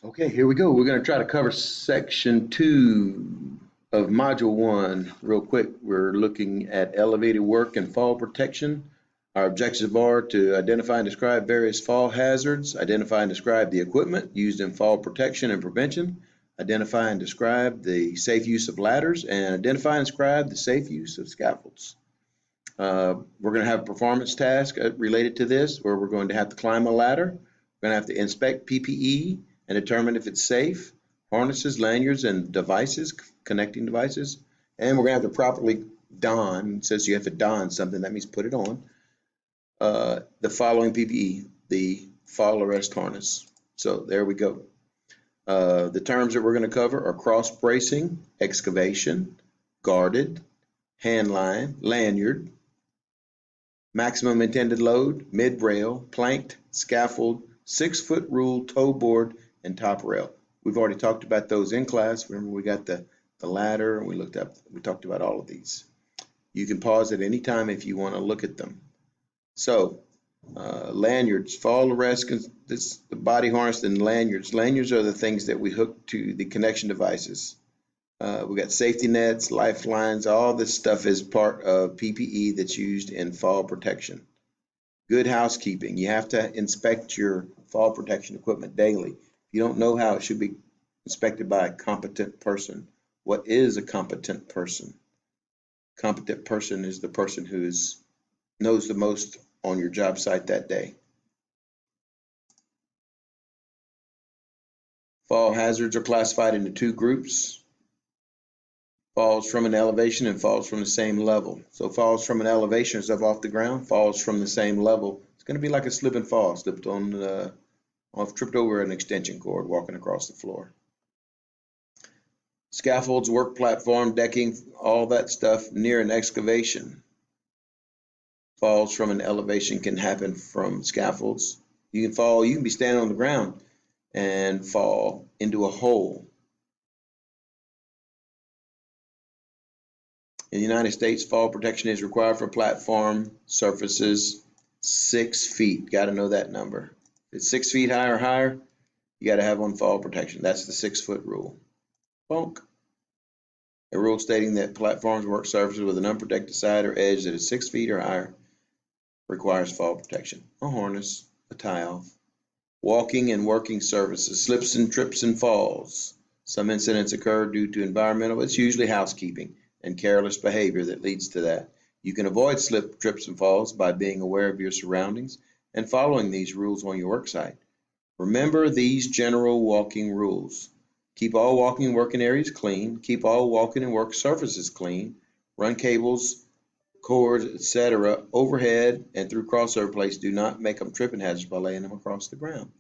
Okay, here we go. We're going to try to cover section 2 of module 1 real quick. We're looking at elevated work and fall protection. Our objectives are to identify and describe various fall hazards, identify and describe the equipment used in fall protection and prevention, identify and describe the safe use of ladders, and identify and describe the safe use of scaffolds. We're going to have a performance task related to this where we're going to have to climb a ladder. We're going to have to inspect PPE and determine if it's safe, harnesses, lanyards, and devices, connecting devices. And we're going to have to properly don, it says you have to don something, that means put it on, the following PPE, the fall arrest harness. So there we go. The terms that we're going to cover are cross bracing, excavation, guarded, hand line, lanyard, maximum intended load, mid rail, planked, scaffold, 6-foot rule, toe board, and top rail. We've already talked about those in class. Remember, we got the ladder and we talked about all of these. You can pause at any time if you want to look at them. So, lanyards, fall arrest, this, the body harness and lanyards. Lanyards are the things that we hook to the connection devices. We got safety nets, lifelines, all this stuff is part of PPE that's used in fall protection. Good housekeeping. You have to inspect your fall protection equipment daily. If you don't know how it should be inspected by a competent person. What is a competent person? Competent person is the person who knows the most on your job site that day. Fall hazards are classified into 2 groups. Falls from an elevation and falls from the same level. So falls from an elevation is up off the ground, falls from the same level. It's going to be like a slip and fall, tripped over an extension cord walking across the floor. Scaffolds, work platform, decking, all that stuff near an excavation. Falls from an elevation can happen from scaffolds. You can be standing on the ground and fall into a hole. In the United States, fall protection is required for platform surfaces 6 feet. Got to know that number. If it's 6 feet high or higher, you got to have on fall protection. That's the 6-foot rule. Bonk. A rule stating that platforms, work surfaces with an unprotected side or edge that is 6 feet or higher requires fall protection. A harness, a tie-off. Walking and working surfaces, slips and trips and falls. Some incidents occur due to environmental, it's usually housekeeping and careless behavior that leads to that. You can avoid slip, trips, and falls by being aware of your surroundings and following these rules on your work site. Remember these general walking rules. Keep all walking and working areas clean. Keep all walking and work surfaces clean. Run cables, cords, etc. overhead and through crossover plates. Do not make them tripping hazards by laying them across the ground.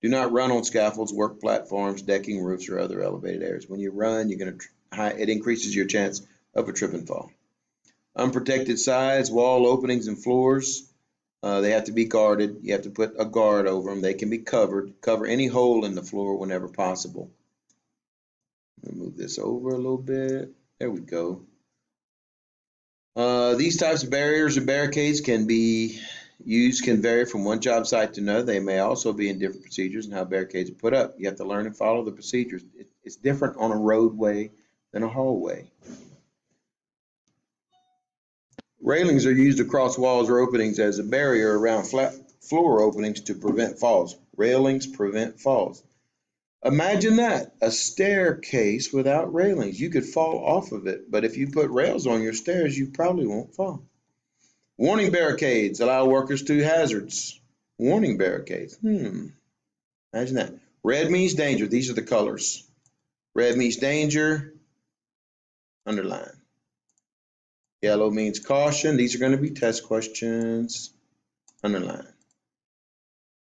Do not run on scaffolds, work platforms, decking, roofs, or other elevated areas. When you run, it increases your chance of a trip and fall. Unprotected sides, wall openings, and floors, they have to be guarded. You have to put a guard over them. They can be covered. Cover any hole in the floor whenever possible. Let me move this over a little bit. There we go. These types of barriers or barricades can vary from one job site to another. They may also be in different procedures and how barricades are put up. You have to learn and follow the procedures. It's different on a roadway than a hallway. Railings are used across walls or openings as a barrier around flat floor openings to prevent falls. Railings prevent falls. Imagine that, a staircase without railings. You could fall off of it, but if you put rails on your stairs, you probably won't fall. Warning barricades allow workers to hazards. Warning barricades. Imagine that. Red means danger. These are the colors. Red means danger. Underline. Yellow means caution. These are going to be test questions. Underline.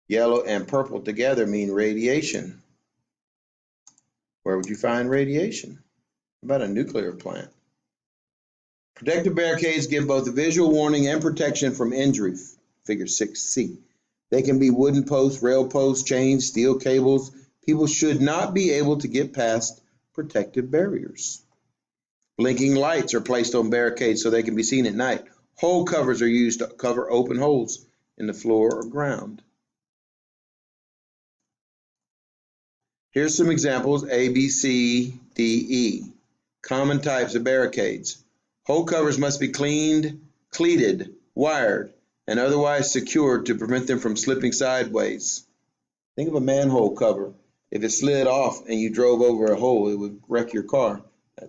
Yellow and purple together mean radiation. Where would you find radiation? How about a nuclear plant? Protective barricades give both a visual warning and protection from injury, figure 6C. They can be wooden posts, rail posts, chains, steel cables. People should not be able to get past protective barriers. Blinking lights are placed on barricades so they can be seen at night. Hole covers are used to cover open holes in the floor or ground. Here's some examples: A, B, C, D, E. Common types of barricades. Hole covers must be cleaned, cleated, wired, and otherwise secured to prevent them from slipping sideways. Think of a manhole cover. If it slid off and you drove over a hole, it would wreck your car.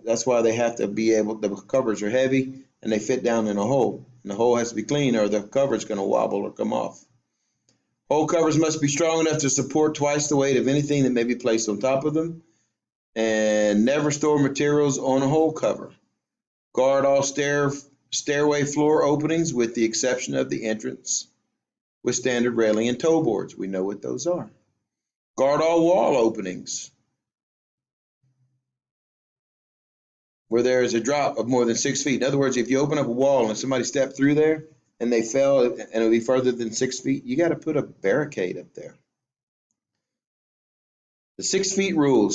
That's why they have to be able, the covers are heavy and they fit down in a hole. And the hole has to be clean or the cover's going to wobble or come off. Hole covers must be strong enough to support twice the weight of anything that may be placed on top of them. And never store materials on a hole cover. Guard all stairway floor openings with the exception of the entrance with standard railing and toe boards. We know what those are. Guard all wall openings where there is a drop of more than 6 feet. In other words, if you open up a wall and somebody stepped through there and they fell and it'll be further than 6 feet, you got to put a barricade up there. The 6 feet rule,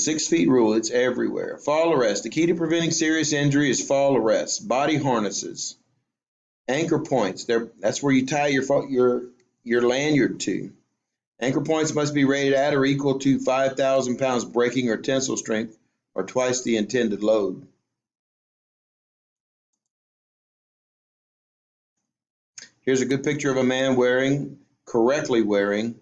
it's everywhere. Fall arrest. The key to preventing serious injury is fall arrest. Body harnesses. Anchor points. That's where you tie your lanyard to. Anchor points must be rated at or equal to 5,000 pounds braking or tensile strength or twice the intended load. Here's a good picture of a man correctly wearing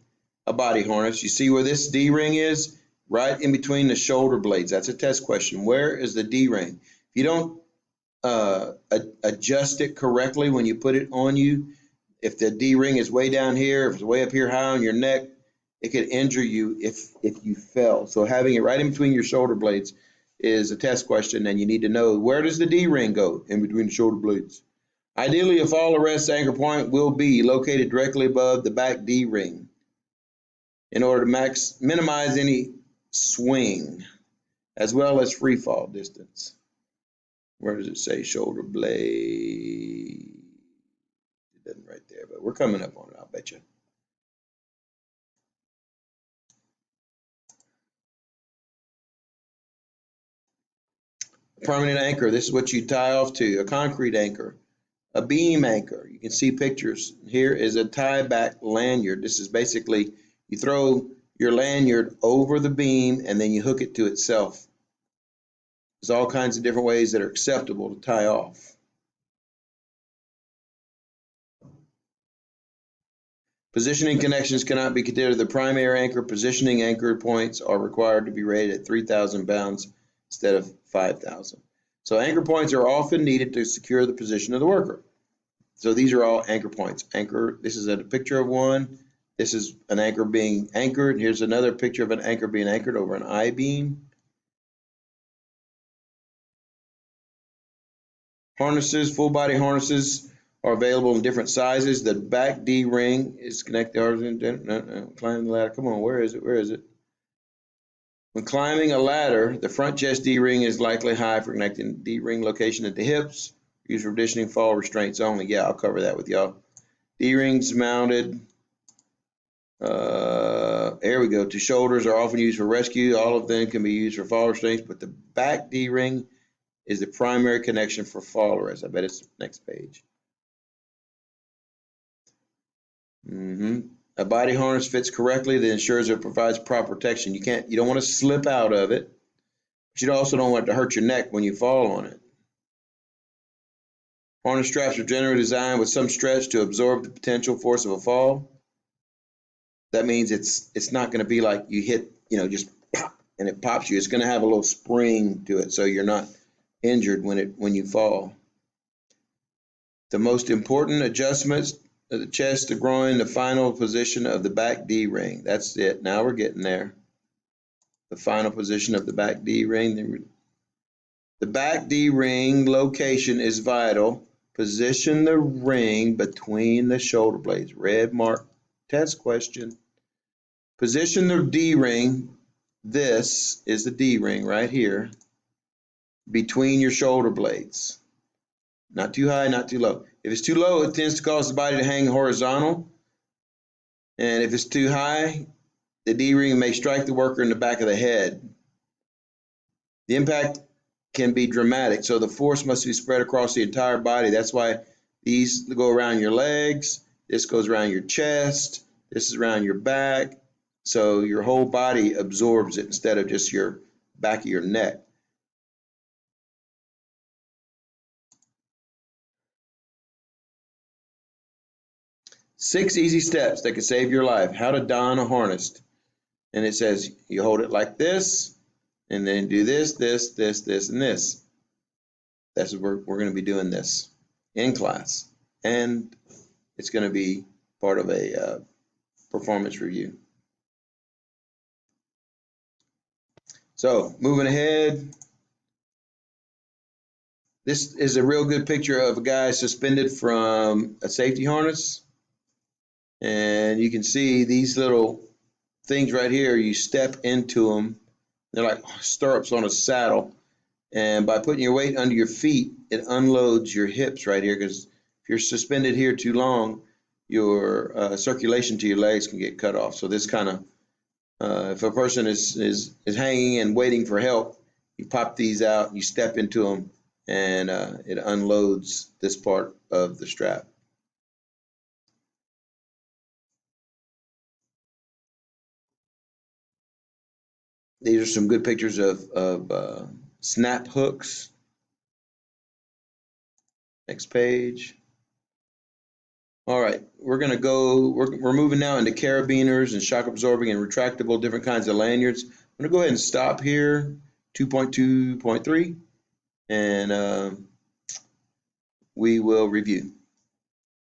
a body harness. You see where this D-ring is? Right in between the shoulder blades. That's a test question. Where is the D-ring? If you don't adjust it correctly when you put it on you, if the D-ring is way down here, if it's way up here high on your neck, it could injure you if you fell. So having it right in between your shoulder blades is a test question, and you need to know, where does the D-ring go? In between the shoulder blades. Ideally, a fall arrest anchor point will be located directly above the back D-ring in order to minimize any swing as well as free fall distance. Where does it say shoulder blade? It doesn't right there, but we're coming up on it, I'll bet you. Permanent anchor, this is what you tie off to. A concrete anchor, a beam anchor. You can see pictures. Here is a tie back lanyard. This is basically, you throw your lanyard over the beam and then you hook it to itself. There's all kinds of different ways that are acceptable to tie off. Positioning connections cannot be considered the primary anchor. Positioning anchor points are required to be rated at 3,000 pounds instead of 5,000. So anchor points are often needed to secure the position of the worker. So these are all anchor points. Anchor, this is a picture of one. This is an anchor being anchored. Here's another picture of an anchor being anchored over an I-beam. Harnesses, full body harnesses are available in different sizes. The back D-ring is connected. Climbing the ladder. Come on, where is it? Where is it? When climbing a ladder, the front chest D-ring is likely high for connecting D-ring location at the hips. Used for conditioning fall restraints only. Yeah, I'll cover that with y'all. D-rings mounted. There we go. To shoulders are often used for rescue. All of them can be used for fall restraints, but the back D-ring is the primary connection for fall arrest. I bet it's the next page. A body harness fits correctly that ensures it provides proper protection. You don't want to slip out of it, but you also don't want it to hurt your neck when you fall on it. Harness straps are generally designed with some stretch to absorb the potential force of a fall. That means it's not going to be like you hit, just pop and it pops you. It's going to have a little spring to it, so you're not injured when you fall. The most important adjustments of the chest, the groin, the final position of the back D-ring. That's it. Now we're getting there. The final position of the back D-ring. The back D-ring location is vital. Position the ring between the shoulder blades. Red mark. Test question. Position the D-ring. This is the D-ring right here. Between your shoulder blades. Not too high, not too low. If it's too low, it tends to cause the body to hang horizontal. And if it's too high, the D-ring may strike the worker in the back of the head. The impact can be dramatic, so the force must be spread across the entire body. That's why these go around your legs. This goes around your chest. This is around your back. So your whole body absorbs it instead of just your back of your neck. Six easy steps that could save your life. How to don a harness. And it says you hold it like this, and then do this, this, this, this, and this. That's what we're going to be doing this in class. And it's going to be part of a performance review. So moving ahead, this is a real good picture of a guy suspended from a safety harness. And you can see these little things right here, you step into them. They're like stirrups on a saddle. And by putting your weight under your feet, it unloads your hips right here, because if you're suspended here too long, your circulation to your legs can get cut off. So this kind of, if a person is hanging and waiting for help, you pop these out, you step into them, and it unloads this part of the strap. These are some good pictures of snap hooks. Next page. All right, we're moving now into carabiners and shock absorbing and retractable different kinds of lanyards. I'm gonna go ahead and stop here, 2.2.3, and we will review.